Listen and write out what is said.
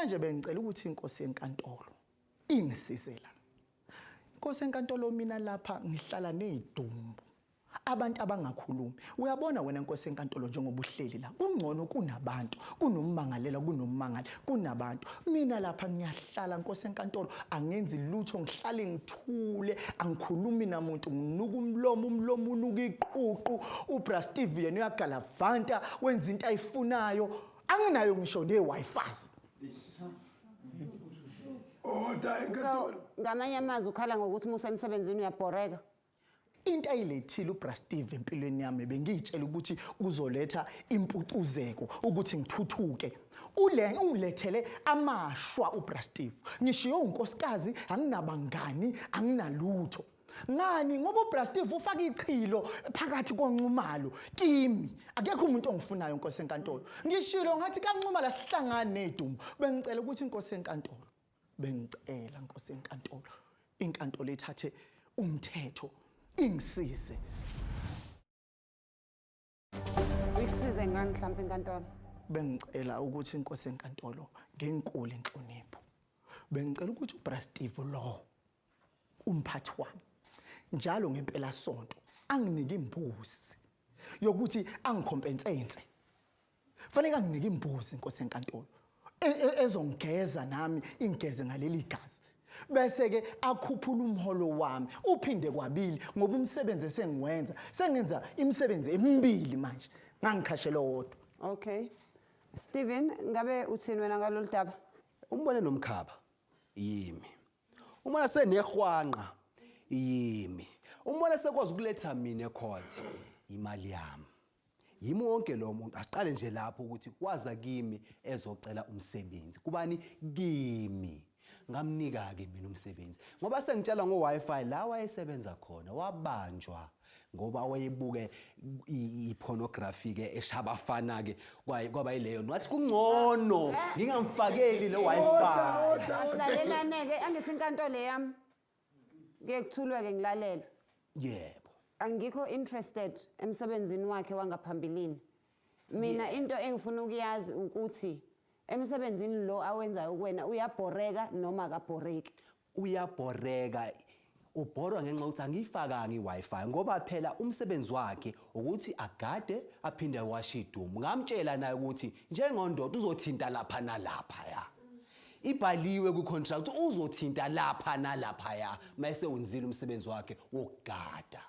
Manje bengicela ukuthi inkosi enkantolo ingisize la. Inkosi enkantolo mina lapha ngihlala nezidumbu. Abantu abangakhulumi. Uyabona wena inkosi enkantolo njengoba uhleli la. Kungcono kunabantu, kunommangalela, kunommangali, kunabantu. Mina lapha ngiyahlala inkosi enkantolo, angenzi lutho, ngihlale ngithule, angikhulumi namuntu, nginuka umlomo unuka iqhuqu. uBra Steve yena uyagalavanta, wenza into ayifunayo. Anginayo ngisho ne-Wi-Fi. So, ngamanye amazwi ukhala ngokuthi musa emsebenzini uyabhoreka. Into ayilethile uBra Steve empilweni yami bengiyitshela ukuthi uzoletha impucuzeko ukuthi ngithuthuke. Ungilethele amashwa uBra Steve. Ngishiyo unkosikazi, anginabangani, anginalutho. Ngani ngoba uBra Steve ufaka ichilo phakathi konxumalo kimi. Akekho umuntu ongifunayo inkosi enkantolo. Ngishilo ngathi kanxumala sihlangane nedumbu. Bengicela ukuthi inkosi enkantolo. Bengicela inkosi enkantolo. Inkantolo ethathe umthetho ingisize. Uyikusize ngani mhlawumbe inkantolo? Bengicela ukuthi inkosi enkantolo ngenkulu inhlonipho. Bengicela ukuthi uBra Steve lo umphathi wami njalo ngempela sonto anginike imbuzi yokuthi angikompensate. Fanele anginike imbuzi inkosi enkantolo ezongeza nami ingeze ngaleli gazi. Bese ke akhuphula umholo wami uphinde kwabili ngoba umsebenzi esengiwenza sengenza imisebenzi emibili manje ngangikhashela wodwa. Okay. Steven, ngabe uthini wena ngalolu daba? Umbone nomkhaba yimi. Uma senehwanqa yimi. Uma sekwazi ukuletha mina ecourt imali yami. Yimi wonke lo muntu asiqale nje lapho ukuthi waza kimi ezocela umsebenzi. Kubani kimi? Ngamnika ke mina umsebenzi. Ngoba sengitshela ngo-Wi-Fi la wayesebenza khona wabanjwa ngoba wayebuke ipornography ke eshabafana ke kwaba yileyo. Wathi kungcono ngingamfakeli le Wi-Fi. Asilalelane-ke angithi inkantolo yami. Ngeke kuthulwe-ke ngilalele. Yebo. Angikho interested emsebenzini wakhe wangaphambilini. Mina into engifuna ukuyazi ukuthi emsebenzini lo awenzayo kuwena uyabhoreka noma akabhoreki? Uyabhoreka. Ubhorwa ngenxa ukuthi angiyifakanga iWi-Fi ngoba phela umsebenzi wakhe ukuthi agade aphinde awashe idumu. Ngamtshela naye ukuthi njengondoda uzothinta lapha nalapha ya. Ibhaliwe ku-contract uzothinta lapha nalapha ya mase wenzile umsebenzi wakhe wokugada.